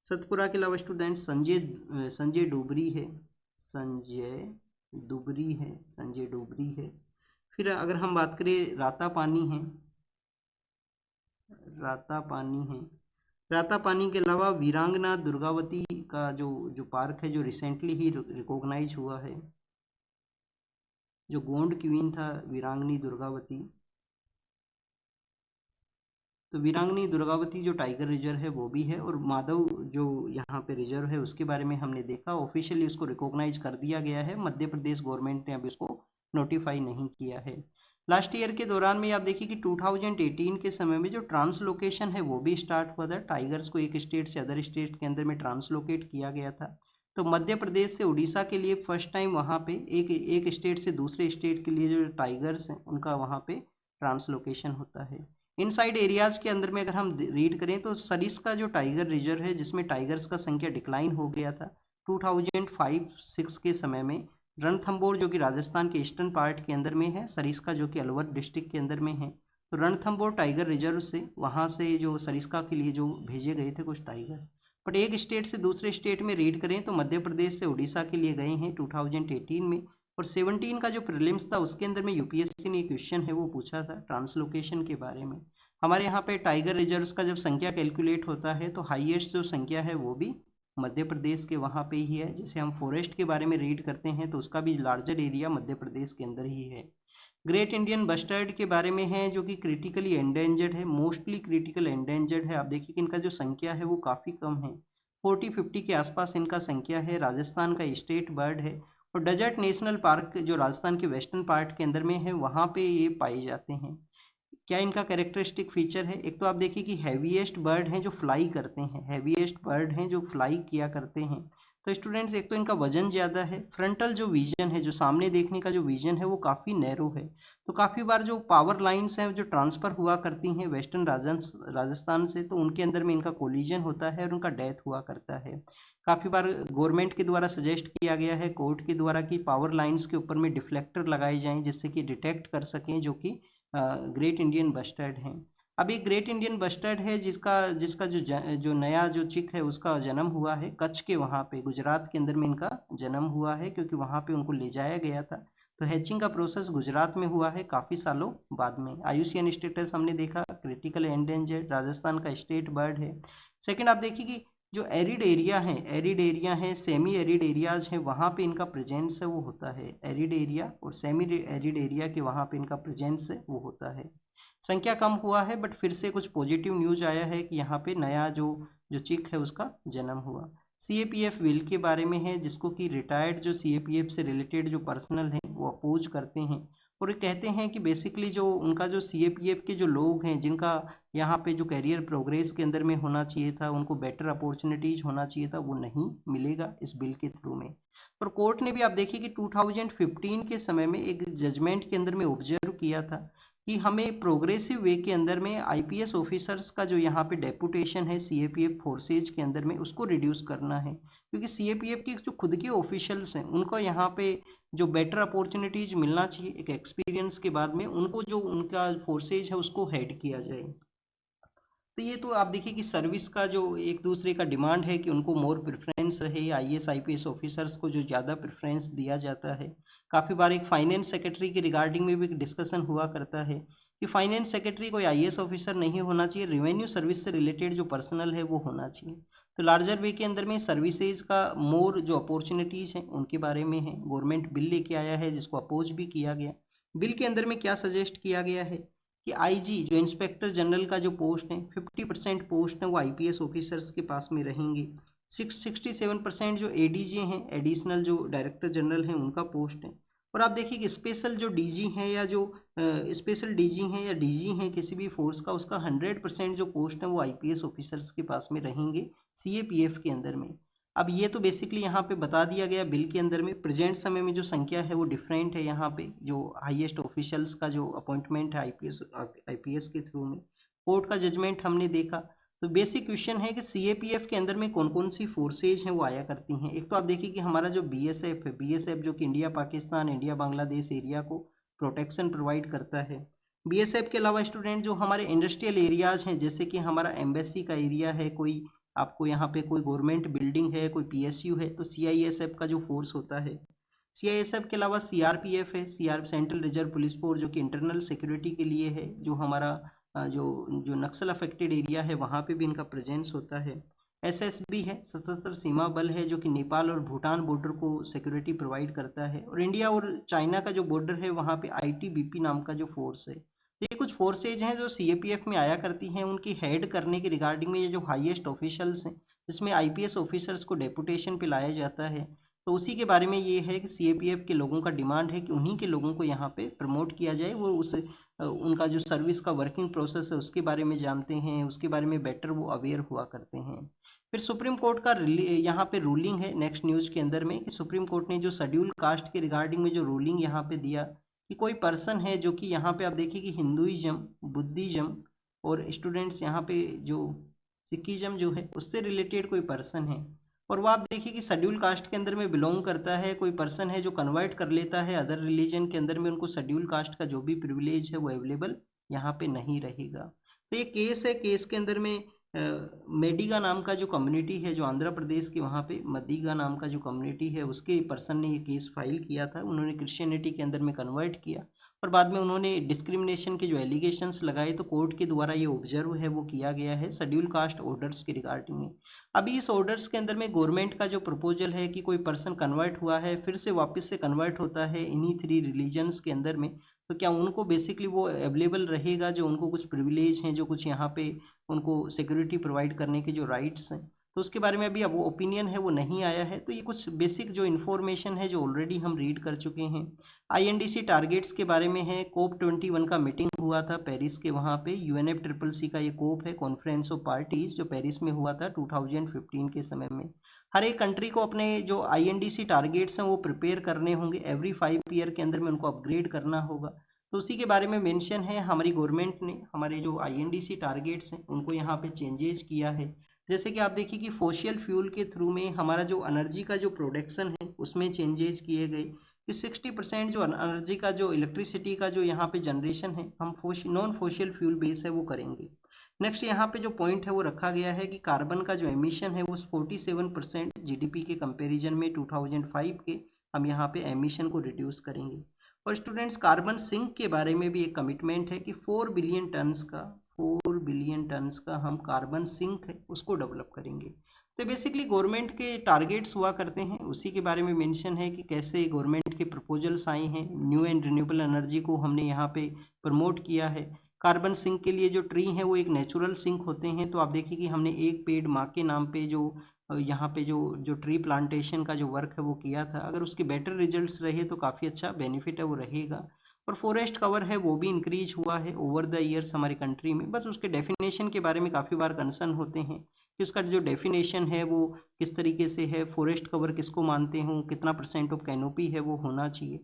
सतपुरा के अलावा स्टूडेंट संजय डोबरी है, संजय डुबरी है, संजय डोबरी है। फिर अगर हम बात करें राता पानी है, राता पानी है। राता पानी के अलावा वीरांगना दुर्गावती का जो पार्क है जो रिसेंटली ही रिकॉग्नाइज हुआ है, जो गोंड क्वीन था वीरांगनी दुर्गावती, तो वीरांगनी दुर्गावती जो टाइगर रिजर्व है वो भी है। और माधव जो यहाँ पे रिजर्व है उसके बारे में हमने देखा, ऑफिशियली उसको रिकॉग्नाइज कर दिया गया है, मध्य प्रदेश गवर्नमेंट ने अभी उसको नोटिफाई नहीं किया है। लास्ट ईयर के दौरान में आप देखिए कि 2018 के समय में जो ट्रांसलोकेशन है वो भी स्टार्ट हुआ था, टाइगर्स को एक स्टेट से अदर स्टेट के अंदर में ट्रांसलोकेट किया गया था। तो मध्य प्रदेश से उड़ीसा के लिए फर्स्ट टाइम वहाँ पे एक स्टेट से दूसरे स्टेट के लिए जो टाइगर्स हैं उनका वहाँ पे ट्रांसलोकेशन होता है। इनसाइड एरियाज के अंदर में अगर हम रीड करें तो सरिस्का जो टाइगर रिजर्व है जिसमें टाइगर्स का संख्या डिक्लाइन हो गया था 2005-6 के समय में। रणथंबोर जो कि राजस्थान के ईस्टर्न पार्ट के अंदर में है, सरिस्का जो कि अलवर डिस्ट्रिक्ट के अंदर में है। तो रणथंबोर टाइगर रिजर्व से वहाँ से जो सरिस्का के लिए जो भेजे गए थे कुछ टाइगर्स, बट एक स्टेट से दूसरे स्टेट में रीड करें तो मध्य प्रदेश से उड़ीसा के लिए गए हैं 2018 में। और 17 का जो प्रीलिम्स था उसके अंदर में यूपीएससी ने क्वेश्चन है वो पूछा था ट्रांसलोकेशन के बारे में। हमारे यहाँ पे टाइगर रिजर्व्स का जब संख्या कैलकुलेट होता है तो हाईएस्ट जो संख्या है वो भी मध्य प्रदेश के वहाँ पे ही है। जैसे हम फॉरेस्ट के बारे में रीड करते हैं तो उसका भी लार्जर एरिया मध्य प्रदेश के अंदर ही है। ग्रेट इंडियन बस्टर्ड के बारे में है, जो कि क्रिटिकली एंडेंजर्ड है, मोस्टली क्रिटिकल एंडेंजर्ड है। आप देखिए कि इनका जो संख्या है वो काफ़ी कम है, 40-50 के आसपास इनका संख्या है। राजस्थान का स्टेट बर्ड है और डेजर्ट नेशनल पार्क जो राजस्थान के वेस्टर्न पार्ट के अंदर में है वहाँ पे ये पाए जाते हैं। क्या इनका कैरेक्टरिस्टिक फीचर है, एक तो आप देखिए कि हैवीएस्ट बर्ड हैं जो फ्लाई करते हैं, हैवीएस्ट बर्ड हैं जो फ्लाई किया करते हैं। तो स्टूडेंट्स एक तो इनका वजन ज़्यादा है, फ्रंटल जो विजन है, जो सामने देखने का जो विजन है वो काफ़ी नैरो है। तो काफ़ी बार जो पावर लाइंस हैं जो ट्रांसफ़र हुआ करती हैं वेस्टर्न राजस्थान से, तो उनके अंदर में इनका कोलिजन होता है और उनका डेथ हुआ करता है। काफ़ी बार गवर्नमेंट के द्वारा सजेस्ट किया गया है, कोर्ट के द्वारा, कि पावर लाइंस के ऊपर में डिफ्लेक्टर लगाए जाएं जिससे कि डिटेक्ट कर सकें जो कि ग्रेट इंडियन बस्टर्ड हैं। अब एक ग्रेट इंडियन बस्टर्ड है जिसका जिसका जो नया जो चिक है उसका जन्म हुआ है कच्छ के, वहाँ पे गुजरात के अंदर में इनका जन्म हुआ है, क्योंकि वहाँ पे उनको ले जाया गया था। तो हैचिंग का प्रोसेस गुजरात में हुआ है काफ़ी सालों बाद में। आईयूसीएन स्टेटस हमने देखा क्रिटिकल एंडेंजर्ड, राजस्थान का स्टेट बर्ड है। सेकंड आप देखिए कि जो एरिड एरिया है, सेमी एरिड एरियाज हैं, वहाँ पे इनका प्रेजेंस है वो होता है। एरिड एरिया और सेमी एरिड एरिया के वहाँ पे इनका प्रेजेंस है वो होता है। संख्या कम हुआ है बट फिर से कुछ पॉजिटिव न्यूज आया है कि यहाँ पे नया जो जो चिक है उसका जन्म हुआ। सीएपीएफ बिल के बारे में है, जिसको कि रिटायर्ड जो सीएपीएफ से रिलेटेड जो पर्सनल हैं वो अपोज करते हैं और ये कहते हैं कि बेसिकली जो उनका जो सीएपीएफ के जो लोग हैं जिनका यहाँ पे जो करियर प्रोग्रेस के अंदर में होना चाहिए था, उनको बेटर अपॉर्चुनिटीज होना चाहिए था, वो नहीं मिलेगा इस बिल के थ्रू में। पर कोर्ट ने भी आप देखिए कि 2015 के समय में एक जजमेंट के अंदर में ऑब्जर्व किया था कि हमें प्रोग्रेसिव वे के अंदर में आईपीएस ऑफिसर्स का जो यहाँ पे डेपुटेशन है सीएपीएफ फोर्सेज के अंदर में उसको रिड्यूस करना है, क्योंकि सीएपीएफ की जो खुद के ऑफिशियल्स हैं उनको यहाँ पे जो बेटर अपॉर्चुनिटीज मिलना चाहिए एक एक्सपीरियंस के बाद में, उनको जो उनका फोर्सेज है उसको हेड किया जाए। तो ये तो आप देखिए कि सर्विस का जो एक दूसरे का डिमांड है कि उनको मोर प्रेफरेंस रहे, आईएएस आईपीएस ऑफिसर्स को जो ज़्यादा प्रेफरेंस दिया जाता है। काफ़ी बार एक फाइनेंस सेक्रेटरी के रिगार्डिंग में भी डिस्कशन हुआ करता है कि फाइनेंस सेक्रेटरी कोई आईएएस ऑफिसर नहीं होना चाहिए, रेवेन्यू सर्विस से रिलेटेड जो पर्सनल है वो होना चाहिए। तो लार्जर वे के अंदर में सर्विसेज का मोर जो अपॉर्चुनिटीज़ हैं उनके बारे में है। गवर्नमेंट बिल लेके आया है जिसको अपोज भी किया गया। बिल के अंदर में क्या सजेस्ट किया गया है कि आईजी जो इंस्पेक्टर जनरल का जो पोस्ट है 50% पोस्ट है वो आईपीएस ऑफिसर्स के पास में रहेंगे। 67% जो एडीजी हैं, एडिशनल जो डायरेक्टर जनरल हैं, उनका पोस्ट है। और आप देखिए कि स्पेशल जो डीजी हैं या जो स्पेशल डीजी हैं या डीजी हैं किसी भी फोर्स का, उसका 100% जो पोस्ट है वो आईपीएस ऑफिसर्स के पास में रहेंगे सीएपीएफ के अंदर में। अब ये तो बेसिकली यहाँ पे बता दिया गया बिल के अंदर में। प्रेजेंट समय में जो संख्या है वो डिफरेंट है, यहाँ पे जो हाईएस्ट ऑफिशियल्स का जो अपॉइंटमेंट है आईपीएस के थ्रू में। कोर्ट का जजमेंट हमने देखा। तो बेसिक क्वेश्चन है कि सीएपीएफ के अंदर में कौन कौन सी फोर्सेज हैं वो आया करती हैं। एक तो आप देखिए कि हमारा जो बीएसएफ है, बीएसएफ जो कि India Pakistan India Bangladesh area को प्रोटेक्शन प्रोवाइड करता है। बीएसएफ के अलावा स्टूडेंट जो हमारे इंडस्ट्रियल एरियाज हैं, जैसे कि हमारा एम्बेसी का एरिया है, कोई आपको यहाँ पे कोई गवर्नमेंट बिल्डिंग है, कोई पीएसयू है, तो सीआईएसएफ का जो फोर्स होता है। सीआईएसएफ के अलावा सीआरपीएफ है, CR central reserve police force जो कि इंटरनल सिक्योरिटी के लिए है, जो हमारा जो जो नक्सल अफेक्टेड एरिया है वहाँ पे भी इनका प्रेजेंस होता है। एसएसबी है, सशस्त्र सीमा बल है, जो कि नेपाल और भूटान बॉर्डर को सिक्योरिटी प्रोवाइड करता है। और इंडिया और चाइना का जो बॉर्डर है वहाँ पे आईटीबीपी नाम का जो फोर्स है। तो ये कुछ फोर्सेज हैं जो सीएपीएफ में आया करती हैं। उनकी हेड करने के रिगार्डिंग में ये जो हाईएस्ट ऑफिशियल्स हैं, जिसमें आईपीएस ऑफिसर्स को डेपुटेशन पे लाया जाता है, तो उसी के बारे में ये है कि सीएपीएफ के लोगों का डिमांड है कि उन्हीं के लोगों को यहाँ पे प्रमोट किया जाए। वो उस उनका जो सर्विस का वर्किंग प्रोसेस है उसके बारे में जानते हैं, उसके बारे में बेटर वो अवेयर हुआ करते हैं। फिर सुप्रीम कोर्ट का यहाँ पे रूलिंग है नेक्स्ट न्यूज के अंदर में कि सुप्रीम कोर्ट ने जो शेड्यूल कास्ट के रिगार्डिंग में जो रूलिंग यहाँ पे दिया कि कोई पर्सन है जो कि यहाँ पे आप देखिए कि हिंदुइज्म, बुद्धिज्म और स्टूडेंट्स यहाँ पे जो सिखिज्म जो है उससे रिलेटेड कोई पर्सन है, और वो आप देखिए कि शेड्यूल कास्ट के अंदर में बिलोंग करता है, कोई पर्सन है जो कन्वर्ट कर लेता है अदर रिलीजन के अंदर में, उनको शेड्यूल कास्ट का जो भी प्रिविलेज है वो अवेलेबल यहाँ पे नहीं रहेगा। तो ये केस है, केस के अंदर में मेडिगा नाम का जो कम्युनिटी है जो आंध्र प्रदेश के, वहाँ पे मदिगा नाम का जो कम्युनिटी है उसके पर्सन ने ये केस फाइल किया था। उन्होंने क्रिश्चियनिटी के अंदर में कन्वर्ट किया और बाद में उन्होंने डिस्क्रिमिनेशन के जो एलिगेशंस लगाए, तो कोर्ट के द्वारा ये ऑब्जर्व है वो किया गया है शेड्यूल कास्ट ऑर्डर्स के रिगार्डिंग में। अभी इस ऑर्डर्स के अंदर में गवर्नमेंट का जो प्रपोजल है कि कोई पर्सन कन्वर्ट हुआ है फिर से वापस से कन्वर्ट होता है इन्हीं 3 रिलीजन्स के अंदर में, तो क्या उनको बेसिकली वो अवेलेबल रहेगा, जो उनको कुछ प्रिविलेज हैं, जो कुछ यहाँ पे उनको सिक्योरिटी प्रोवाइड करने के जो राइट्स हैं, तो उसके बारे में अभी अब वो ओपिनियन है वो नहीं आया है। तो ये कुछ बेसिक जो इन्फॉर्मेशन है जो ऑलरेडी हम रीड कर चुके हैं। आईएनडीसी टारगेट्स के बारे में है, कोप 21 का मीटिंग हुआ था पेरिस के, वहाँ पे UNFCCC का ये कोप है, कॉन्फ्रेंस ऑफ पार्टीज, जो पेरिस में हुआ था 2015 के समय में। हर एक कंट्री को अपने जो आईएनडीसी टारगेट्स हैं वो प्रिपेयर करने होंगे, एवरी 5 ईयर के अंदर में उनको अपग्रेड करना होगा। तो उसी के बारे में मेंशन है। हमारी गवर्नमेंट ने हमारे जो आईएनडीसी टारगेट्स हैं उनको यहाँ पे चेंजेस किया है। जैसे कि आप देखिए कि फोशियल फ्यूल के थ्रू में हमारा जो एनर्जी का जो प्रोडक्शन है उसमें चेंजेस किए गए कि 60% जो एनर्जी का जो इलेक्ट्रिसिटी का जो यहाँ पे जनरेशन है हम नॉन फोशियल फ्यूल बेस है वो करेंगे। नेक्स्ट यहाँ पे जो पॉइंट है वो रखा गया है कि कार्बन का जो एमिशन है वो 47% जीडीपी के कंपैरिजन में 2005 के हम यहाँ पे एमिशन को रिड्यूस करेंगे। और स्टूडेंट्स कार्बन सिंक के बारे में भी एक कमिटमेंट है कि 4 बिलियन टन्स का हम कार्बन सिंक है उसको डेवलप करेंगे। तो बेसिकली गवर्नमेंट के टारगेट्स हुआ करते हैं, उसी के बारे में मेंशन है कि कैसे गवर्नमेंट के प्रपोजल्स आए हैं, न्यू एंड रिन्यूएबल एनर्जी को हमने यहाँ पे प्रमोट किया है। कार्बन सिंक के लिए जो ट्री है वो एक नेचुरल सिंक होते हैं। तो आप देखिए कि हमने एक पेड़ माँ के नाम पे जो यहाँ पे जो ट्री प्लांटेशन का जो वर्क है वो किया था, अगर उसके बेटर रिजल्ट्स रहे तो काफ़ी अच्छा बेनिफिट है वो रहेगा। और फॉरेस्ट कवर है वो भी इंक्रीज हुआ है ओवर द ईयर्स हमारी कंट्री में। बस उसके डेफिनेशन के बारे में काफ़ी बार कंसर्न होते हैं कि उसका जो डेफिनेशन है वो किस तरीके से है, फॉरेस्ट कवर किसको मानते हो, कितना % ऑफ कैनोपी है वो होना चाहिए।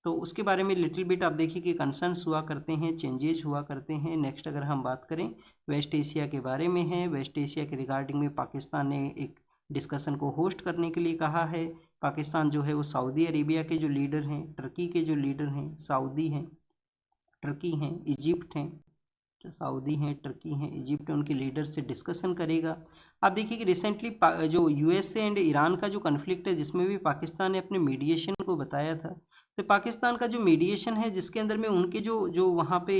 तो उसके बारे में लिटिल बिट आप देखिए कि कंसर्न्स हुआ करते हैं, चेंजेज हुआ करते हैं। नेक्स्ट अगर हम बात करें वेस्ट एशिया के बारे में है, वेस्ट एशिया के रिगार्डिंग में पाकिस्तान ने एक डिस्कशन को होस्ट करने के लिए कहा है। पाकिस्तान जो है वो सऊदी अरेबिया के जो लीडर हैं, टर्की के जो लीडर हैं, सऊदी हैं, टर्की हैं, इजिप्ट हैं, जो सऊदी हैं, टर्की हैं, इजिप्ट हैं, उनके लीडर से डिस्कशन करेगा। आप देखिए कि रिसेंटली जो यूएसए एंड ईरान का जो कन्फ्लिक्ट है जिसमें भी पाकिस्तान ने अपने मीडिएशन को बताया था, तो पाकिस्तान का जो मीडिएशन है जिसके अंदर में उनके जो जो वहाँ पे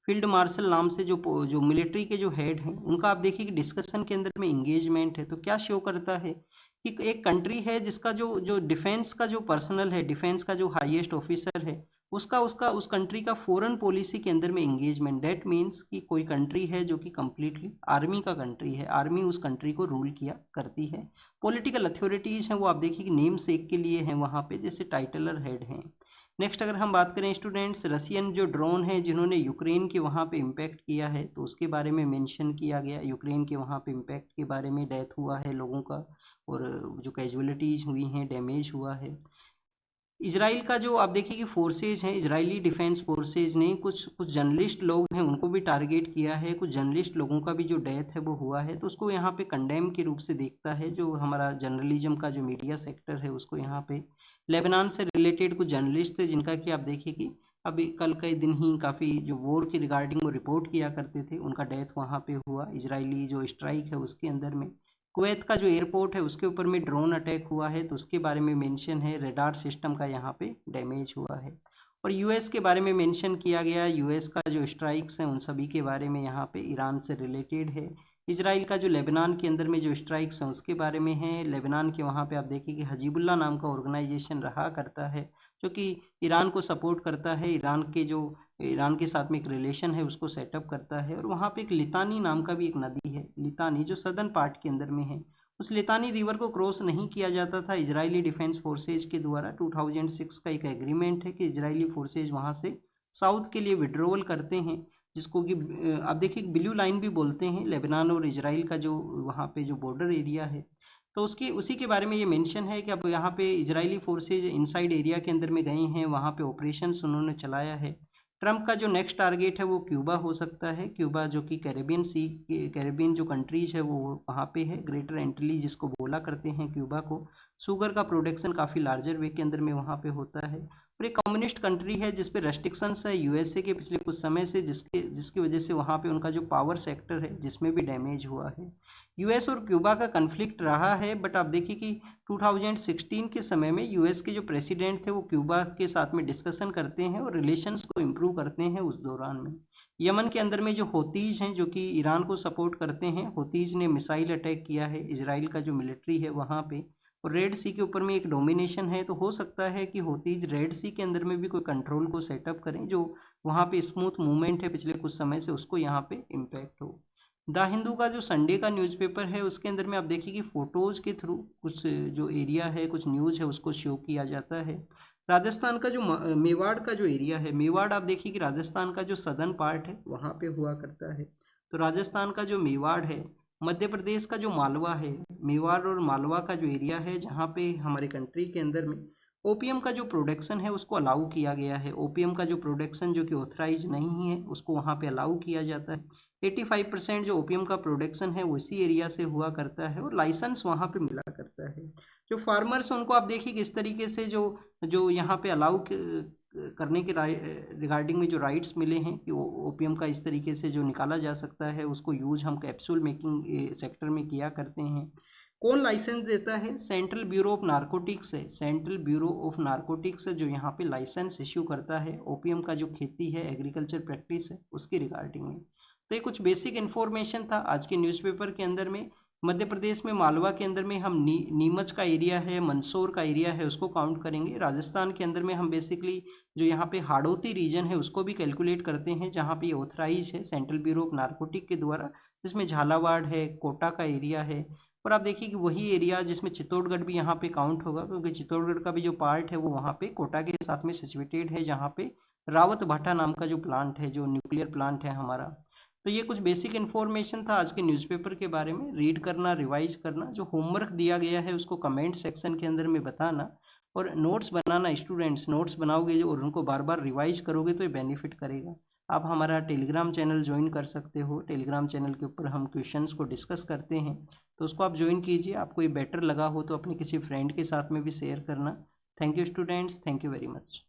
फील्ड मार्शल नाम से जो मिलिट्री के जो हेड हैं उनका आप देखिए कि डिस्कशन के अंदर में इंगेजमेंट है। तो क्या शो करता है कि एक कंट्री है जिसका जो जो डिफेंस का जो पर्सनल है, डिफेंस का जो हाईएस्ट ऑफिसर है, उसका उसका उस कंट्री का फॉरेन पॉलिसी के अंदर में एंगेजमेंट। डेट मीन्स कि कोई कंट्री है जो कि कम्प्लीटली आर्मी का कंट्री है, आर्मी उस कंट्री को रूल किया करती है। पॉलिटिकल अथॉरिटीज़ हैं वो आप देखिए कि नेम सेक के लिए हैं वहाँ पे, जैसे टाइटलर हेड हैं। नेक्स्ट अगर हम बात करें स्टूडेंट्स, रशियन जो ड्रोन है जिन्होंने यूक्रेन के वहाँ पे इम्पैक्ट किया है, तो उसके बारे में मेंशन किया गया। यूक्रेन के वहाँ पे इम्पैक्ट के बारे में, डेथ हुआ है लोगों का और जो कैजुअलिटीज़ हुई हैं, डैमेज हुआ है। इजराइल का जो आप देखिए कि फोर्सेज हैं, इजरायली डिफेंस फोर्सेज ने कुछ कुछ जर्नलिस्ट लोग हैं उनको भी टारगेट किया है, कुछ जर्नलिस्ट लोगों का भी जो डेथ है वो हुआ है। तो उसको यहाँ पे कंडेम के रूप से देखता है जो हमारा जर्नलिज्म का जो मीडिया सेक्टर है उसको। यहाँ पे लेबनान से रिलेटेड कुछ जर्नलिस्ट थे जिनका कि आप देखिए कि अभी कल के दिन ही काफ़ी जो वॉर के रिगार्डिंग वो रिपोर्ट किया करते थे, उनका डेथ वहाँ पे हुआ इजरायली जो स्ट्राइक है उसके अंदर में। कुवैत का जो एयरपोर्ट है उसके ऊपर में ड्रोन अटैक हुआ है, तो उसके बारे में मेंशन है। रडार सिस्टम का यहाँ पे डैमेज हुआ है। और यूएस के बारे में मेंशन किया गया, यूएस का जो स्ट्राइक्स हैं उन सभी के बारे में यहाँ पे ईरान से रिलेटेड है। इजराइल का जो लेबनान के अंदर में जो स्ट्राइक्स हैं उसके बारे में है। लेबनान के वहाँ पे आप देखिए कि हजीबुल्लाह नाम का ऑर्गेनाइजेशन रहा करता है जो कि ईरान को सपोर्ट करता है, ईरान के साथ में एक रिलेशन है उसको सेटअप करता है। और वहाँ पे एक लितानी नाम का भी एक नदी है, लितानी, जो सदर्न पार्ट के अंदर में है। उस लितानी रिवर को क्रॉस नहीं किया जाता था इजरायली डिफेंस फोर्सेज के द्वारा। 2006 का एक एग्रीमेंट है कि इजरायली फोर्सेज वहाँ से साउथ के लिए विड्रोवल करते हैं, जिसको कि आप देखिए ब्लू लाइन भी बोलते हैं, लेबनान और इजराइल का जो वहाँ पे जो बॉर्डर एरिया है। तो उसकी उसी के बारे में ये मेंशन है कि अब यहाँ पे इजरायली फोर्सेज इनसाइड एरिया के अंदर में गए हैं, वहाँ पे ऑपरेशंस उन्होंने चलाया है। ट्रंप का जो नेक्स्ट टारगेट है वो क्यूबा हो सकता है, क्यूबा जो कि कैरेबियन जो कंट्रीज है वो वहाँ पे है, ग्रेटर एंटिली जिसको बोला करते हैं क्यूबा को। शुगर का प्रोडक्शन काफ़ी लार्जर वे के अंदर में वहाँ पे होता है। और एक कम्युनिस्ट कंट्री है जिस पे रेस्ट्रिक्शंस है यूएसए के पिछले कुछ समय से, जिसकी वजह से वहाँ पे उनका जो पावर सेक्टर है जिसमें भी डैमेज हुआ है। यूएस और क्यूबा का कन्फ्लिक्ट रहा है, बट आप देखिए कि 2016 के समय में यूएस के जो प्रेसिडेंट थे वो क्यूबा के साथ में डिस्कशन करते हैं और रिलेशंस को इम्प्रूव करते हैं उस दौरान में। यमन के अंदर में जो होतीज हैं जो कि ईरान को सपोर्ट करते हैं, होतीज ने मिसाइल अटैक किया है, इजराइल का जो मिलिट्री है वहाँ पे और रेड सी के ऊपर में एक डोमिनेशन है, तो हो सकता है कि होतीज रेड सी के अंदर में भी कोई कंट्रोल को सेटअप करें जो वहाँ पे स्मूथ मूवमेंट है पिछले कुछ समय से उसको यहाँ पे इम्पैक्ट हो। द हिंदू का जो संडे का न्यूज़पेपर है उसके अंदर में आप देखिए कि फोटोज के थ्रू कुछ जो एरिया है, कुछ न्यूज़ है उसको शो किया जाता है। राजस्थान का जो मेवाड़ का जो एरिया है, मेवाड़ आप देखिए कि राजस्थान का जो सदर्न पार्ट है वहाँ पे हुआ करता है। तो राजस्थान का जो मेवाड़ है, मध्य प्रदेश का जो मालवा है, मेवाड़ और मालवा का जो एरिया है जहाँ पे हमारे कंट्री के अंदर में ओपीएम का जो प्रोडक्शन है उसको अलाउ किया गया है। ओपीएम का जो प्रोडक्शन जो कि ऑथराइज नहीं है उसको वहाँ पे अलाउ किया जाता है। 85% जो ओपीएम का प्रोडक्शन है उसी एरिया से हुआ करता है और लाइसेंस वहाँ पे मिला करता है। जो फार्मर्स उनको आप देखिए किस तरीके से जो जो यहाँ पे अलाउ करने के रिगार्डिंग में जो राइट्स मिले हैं कि ओपीएम का इस तरीके से जो निकाला जा सकता है उसको यूज हम कैप्सूल मेकिंग सेक्टर में किया करते हैं। कौन लाइसेंस देता है? सेंट्रल ब्यूरो ऑफ नारकोटिक्स है। सेंट्रल ब्यूरो ऑफ नारकोटिक्स जो यहाँ पे लाइसेंस इश्यू करता है ओपीएम का जो खेती है, एग्रीकल्चर प्रैक्टिस है उसके रिगार्डिंग में। तो ये कुछ बेसिक इन्फॉर्मेशन था आज के न्यूज़पेपर के अंदर में। मध्य प्रदेश में मालवा के अंदर में हम नीमच का एरिया है, मंदसौर का एरिया है उसको काउंट करेंगे। राजस्थान के अंदर में हम बेसिकली जो यहाँ पे हाड़ौती रीजन है उसको भी कैलकुलेट करते हैं जहाँ पे ऑथराइज है सेंट्रल ब्यूरो ऑफ नारकोटिक के द्वारा, जिसमें झालावाड़ है, कोटा का एरिया है। और आप देखिए कि वही एरिया जिसमें चित्तौड़गढ़ भी यहाँ पे काउंट होगा क्योंकि चित्तौड़गढ़ का भी जो पार्ट है वो वहाँ पे कोटा के साथ में सिचुएटेड है जहाँ पे रावत भाटा नाम का जो प्लांट है, जो न्यूक्लियर प्लांट है हमारा। तो ये कुछ बेसिक इन्फॉर्मेशन था आज के न्यूज़पेपर के बारे में। रीड करना, रिवाइज करना, जो होमवर्क दिया गया है उसको कमेंट सेक्शन के अंदर में बताना और नोट्स बनाना। स्टूडेंट्स नोट्स बनाओगे जो और उनको बार बार रिवाइज करोगे तो ये बेनिफिट करेगा। आप हमारा टेलीग्राम चैनल ज्वाइन कर सकते हो। टेलीग्राम चैनल के ऊपर हम क्वेश्चंस को डिस्कस करते हैं, तो उसको आप ज्वाइन कीजिए। आपको ये बेटर लगा हो तो अपने किसी फ्रेंड के साथ में भी शेयर करना। Thank you students, thank you very much.